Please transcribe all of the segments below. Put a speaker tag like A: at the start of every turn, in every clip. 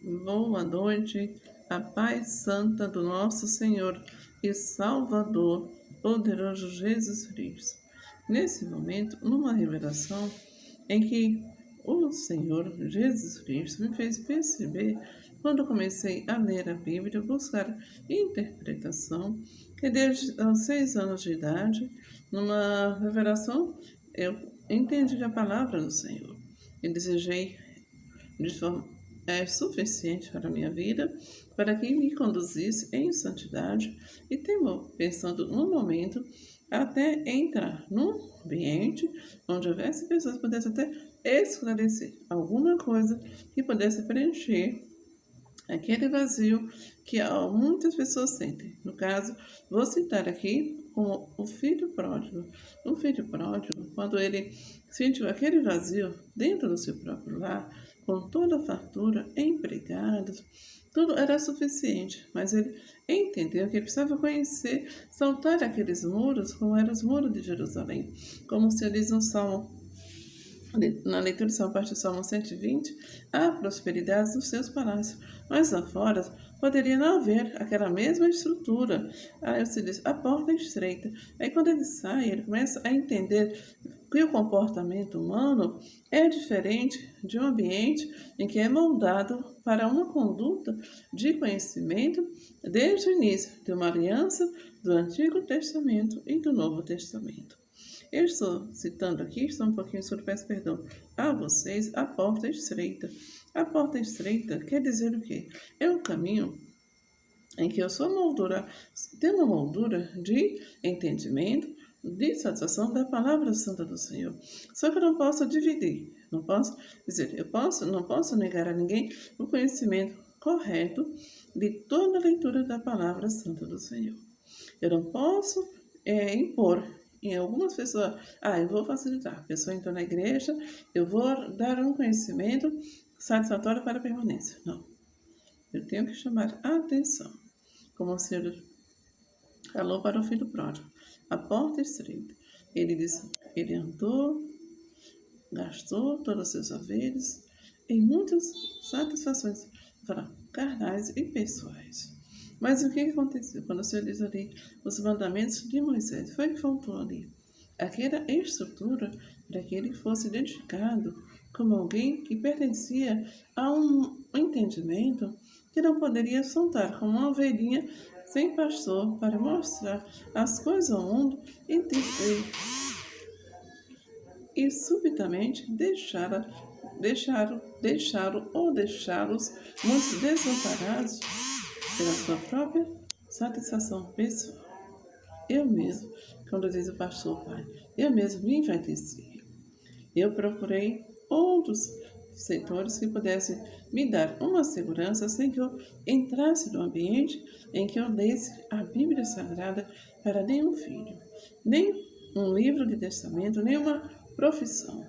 A: Boa noite, a paz santa do nosso Senhor e Salvador, poderoso Jesus Cristo. Nesse momento, numa revelação em que o Senhor Jesus Cristo me fez perceber, quando eu comecei a ler a Bíblia, buscar interpretação, que desde aos 6 anos de idade, numa revelação, eu entendi a palavra do Senhor e desejei de forma suficiente para a minha vida, para que me conduzisse em santidade e temo, pensando no momento, até entrar num ambiente onde houvesse pessoas que pudessem até esclarecer alguma coisa que pudesse preencher aquele vazio que muitas pessoas sentem. No caso, vou citar aqui como o filho pródigo. O filho pródigo, quando ele sentiu aquele vazio dentro do seu próprio lar, com toda a fartura, empregados, tudo era suficiente, mas ele entendeu que ele precisava conhecer, saltar aqueles muros, como eram os muros de Jerusalém, como se diz no Salmo, na leitura de São Parte do Salmo 120, há prosperidade nos seus palácios, mas lá fora poderia não haver aquela mesma estrutura. Aí você diz, a porta é estreita. Aí quando ele sai, ele começa a entender que o comportamento humano é diferente de um ambiente em que é moldado para uma conduta de conhecimento desde o início de uma aliança do Antigo Testamento e do Novo Testamento. Eu estou citando aqui, estou um pouquinho sobre, peço perdão a vocês, a porta estreita. A porta estreita quer dizer o quê? É um caminho em que eu sou moldura, tenho uma moldura de entendimento, de satisfação da palavra santa do Senhor. Só que eu não posso dividir, não posso dizer, não posso negar a ninguém o conhecimento correto de toda a leitura da palavra santa do Senhor. Eu não posso impor em algumas pessoas, eu vou facilitar. A pessoa entrou na igreja, eu vou dar um conhecimento satisfatório para a permanência. Não. Eu tenho que chamar a atenção. Como o Senhor falou para o filho pródigo. A porta estreita. Ele disse, ele andou, gastou todos os seus haveres em muitas satisfações carnais e pessoais. Mas o que aconteceu quando o Senhor diz ali os mandamentos de Moisés? Foi que faltou ali aquela estrutura para que ele fosse identificado como alguém que pertencia a um entendimento que não poderia soltar como uma ovelhinha sem pastor para mostrar as coisas ao mundo e subitamente deixá-los muito desamparados pela sua própria satisfação pessoal. Eu mesmo, quando diz o pastor pai, eu mesmo me enfraqueci. Eu procurei outros setores que pudessem me dar uma segurança sem que eu entrasse no ambiente em que eu desse a Bíblia Sagrada para nenhum filho, nem um livro de testamento, nem uma profissão.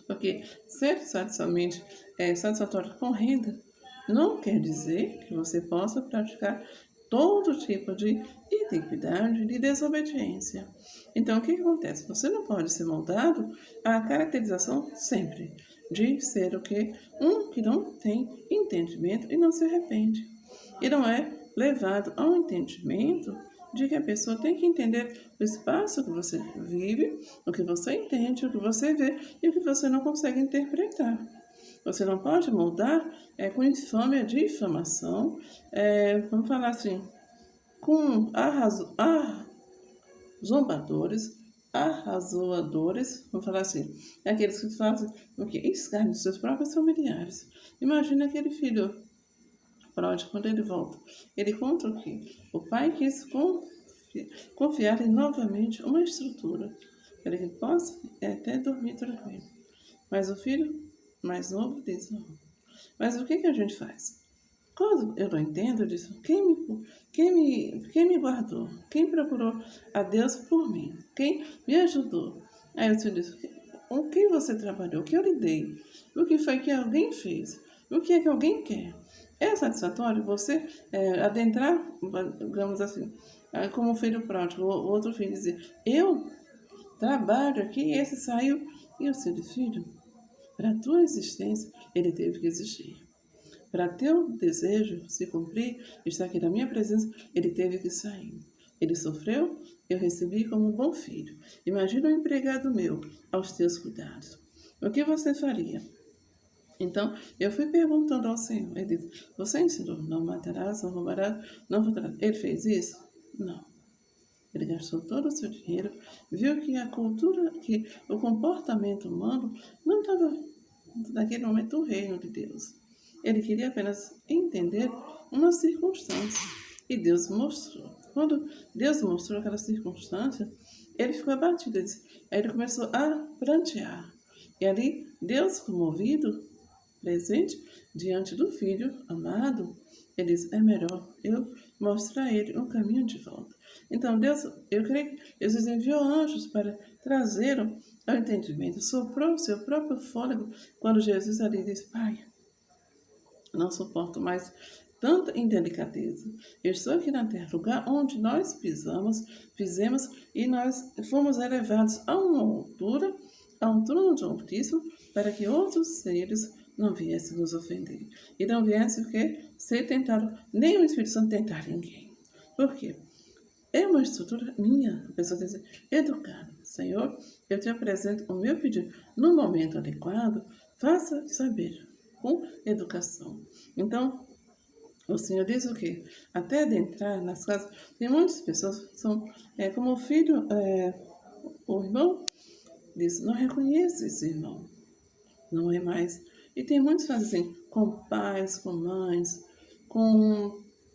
A: Porque ser satisfatório com renda não quer dizer que você possa praticar todo tipo de iniquidade, de desobediência. Então, o que acontece? Você não pode ser moldado à caracterização sempre de ser o quê? Um que não tem entendimento e não se arrepende. E não é levado ao entendimento de que a pessoa tem que entender o espaço que você vive, o que você entende, o que você vê e o que você não consegue interpretar. Você não pode moldar com infâmia, difamação, vamos falar assim, com zombadores, arrazoadores, vamos falar assim, aqueles que fazem o que? Escarnecem dos seus próprios familiares. Imagina aquele filho pródigo, quando ele volta, ele conta o quê? O pai quis confiar-lhe novamente uma estrutura, para que ele possa até dormir tranquilo. Mas o filho mais novo diz, não. Mas o que a gente faz? Quando eu não entendo disso, quem me guardou? Quem procurou a Deus por mim? Quem me ajudou? Aí o Senhor diz, o que você trabalhou? O que eu lhe dei? O que foi que alguém fez? O que é que alguém quer? É satisfatório você adentrar, digamos assim, como o filho pródigo, o outro filho dizer, eu trabalho aqui, esse saiu, e o Senhor diz, filho, para a tua existência, ele teve que existir. para teu desejo se cumprir, estar aqui na minha presença, ele teve que sair. Ele sofreu, eu recebi como um bom filho. Imagina um empregado meu aos teus cuidados. O que você faria? Então, eu fui perguntando ao Senhor. Ele disse, você ensinou, não matarás, não roubarás, não furtarás. Ele fez isso? Não. Ele gastou todo o seu dinheiro, viu que a cultura, que o comportamento humano não estava, naquele momento, o reino de Deus. Ele queria apenas entender uma circunstância. E Deus mostrou. Quando Deus mostrou aquela circunstância, ele ficou abatido. Aí ele começou a prantear. E ali, Deus, comovido, presente diante do filho amado, ele diz, é melhor eu mostrar a ele um caminho de volta. Então, Deus, eu creio que Jesus enviou anjos para trazê-lo ao entendimento. Soprou o seu próprio fôlego quando Jesus ali diz, Pai, não suporto mais tanta indelicadeza. Eu estou aqui na terra, lugar onde nós fizemos e nós fomos elevados a uma altura, a um trono de Altíssimo, para que outros seres não viessem nos ofender. E não viessem o quê? Ser tentado, nem o Espírito Santo tentar ninguém. Por quê? É uma estrutura minha, a pessoa tem que ser educada. Senhor, eu te apresento o meu pedido. No momento adequado, faça saber, com educação. Então, o Senhor diz o quê? Até adentrar nas casas, tem muitas pessoas que são, como o filho, o irmão, diz, não reconhece esse irmão, não é mais. E tem muitos que fazem assim, com pais, com mães,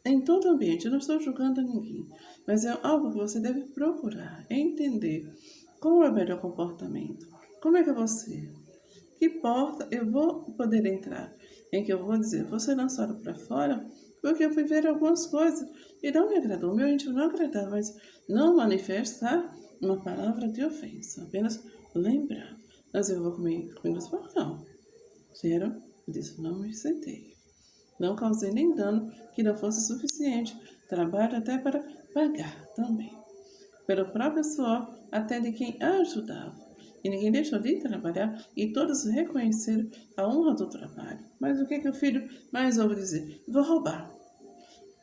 A: em todo ambiente. Eu não estou julgando a ninguém, mas é algo que você deve procurar, entender qual é o melhor comportamento. Como é que você? Que porta eu vou poder entrar? Em que eu vou dizer, você lançado para fora, porque eu fui ver algumas coisas e não me agradou. O meu íntimo não agradava, mas não manifestar uma palavra de ofensa, apenas lembrar. Mas eu vou comer nos portão. Zero, eu disse, não me sentei. Não causei nem dano que não fosse suficiente. Trabalho até para pagar também. Pelo próprio suor, até de quem ajudava. E ninguém deixou de trabalhar e todos reconheceram a honra do trabalho. Mas o que o filho mais ouve dizer? Vou roubar.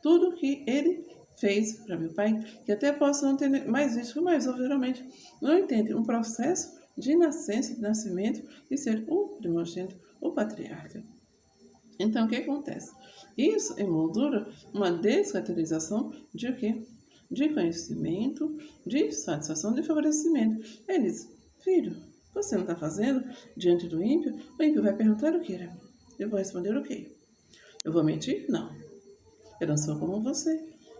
A: Tudo que ele fez para meu pai, que até posso não ter mais visto, mas geralmente não entende um processo de nascença, de nascimento, de ser o primogênito, o patriarca. Então, o que acontece? Isso emoldura uma descaracterização de o quê? De conhecimento, de satisfação, de favorecimento. Ele diz, filho, você não está fazendo diante do ímpio? O ímpio vai perguntar o quê? Eu vou responder o quê? Eu vou mentir? Não. Eu não sou como você,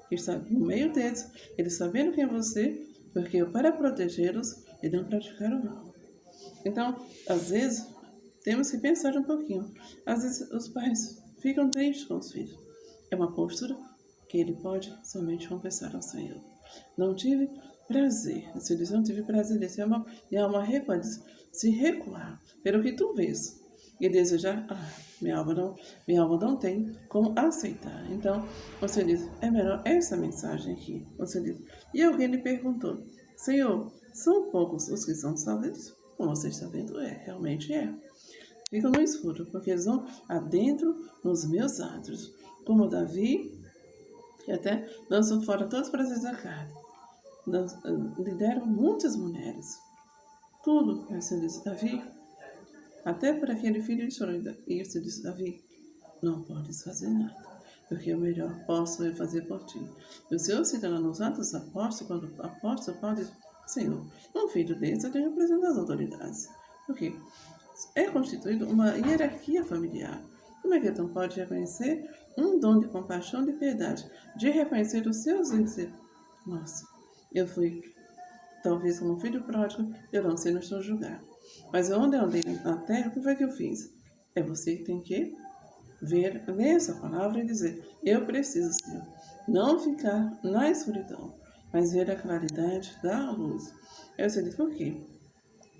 A: que está no meio deles, eles sabendo quem é você, porque eu para protegê-los e não praticar o mal. Então, às vezes, temos que pensar um pouquinho. Às vezes, os pais ficam tristes com os filhos. É uma postura que ele pode somente confessar ao Senhor. Não tive prazer. Se diz, não tive prazer desse amor, e há uma recuar, se recuar pelo que tu vês e desejar, minha alma não tem como aceitar. Então, você diz, é melhor essa mensagem aqui. Você diz, e alguém lhe perguntou, Senhor, são poucos os que são salvos? Como você está vendo, realmente é. Ficam no escuro, porque eles vão adentro nos meus átrios. Como Davi, que até lançou fora todos os prazeres da carne. Lhe deram muitas mulheres. Tudo, mas você disse, Davi, até por aquele filho de chorou. E você disse, Davi, não podes fazer nada, porque o melhor posso eu fazer por ti. E o Senhor cita lá nos Atos dos Apóstolos, quando o apóstolo Paulo diz, Senhor, um filho desse eu tenho que apresentar as autoridades. Por quê? É constituído uma hierarquia familiar. Como é que então pode reconhecer um dom de compaixão, de piedade, de reconhecer os seus erros? Nossa, eu fui, talvez como filho pródigo, eu não sei, não estou julgar. Mas onde eu andei na terra, o que foi que eu fiz? É você que tem que ler essa palavra e dizer, eu preciso, Senhor, não ficar na escuridão, mas ver a claridade da luz. Eu sei por quê?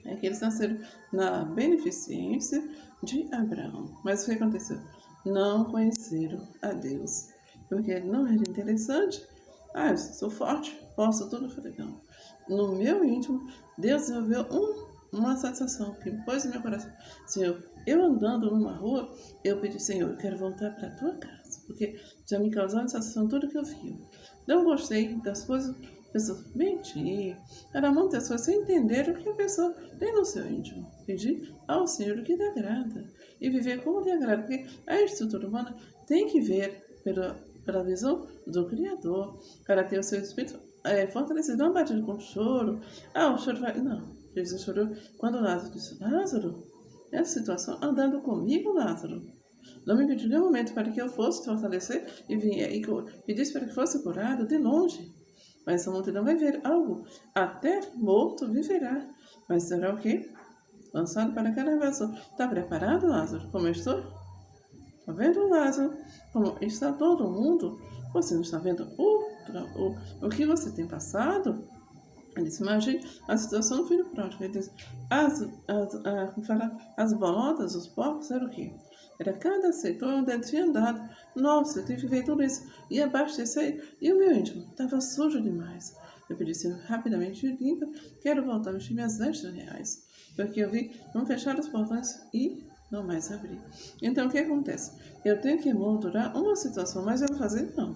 A: É que eles nasceram na beneficência de Abraão. Mas o que aconteceu? Não conheceram a Deus. Porque não era interessante. Eu sou forte, posso tudo. Eu falei, não. No meu íntimo, Deus desenvolveu uma satisfação que pôs no meu coração. Senhor, Eu andando numa rua, eu pedi, Senhor, eu quero voltar para a tua casa, porque já me causou insatisfação tudo que eu vi. Não gostei das coisas, a pessoa mentir, era muitas coisas sem entender o que a pessoa tem no seu íntimo. Pedir ao Senhor o que lhe agrada e viver como lhe agrada, porque a estrutura humana tem que ver pela visão do Criador, para ter o seu espírito fortalecido, não batido com choro. O choro vai... Não, Jesus chorou quando Lázaro disse, Lázaro, nessa situação, andando comigo, Lázaro. Não me pediu nenhum momento para que eu fosse fortalecer e vinha e disse para que fosse curado de longe. Mas a multidão vai ver algo. Até morto viverá. Mas será o quê? Lançado para aquela invasão. Está preparado, Lázaro? Como eu estou? Está vendo, Lázaro? Como está todo mundo? Você não está vendo o que você tem passado? Ele disse, imagine a situação do filho pródigo. Ele disse, as bolotas, os porcos, era o quê? Era cada setor onde ele tinha andado. Nossa, eu tive que ver tudo isso. E abastecer. E o meu íntimo estava sujo demais. Eu pedi, Senhor, rapidamente limpa. Quero voltar a vestir minhas vestes reais. Porque eu vi, vamos fechar os portões e não mais abrir. Então, o que acontece? Eu tenho que moldurar uma situação, mas eu vou fazer? Não.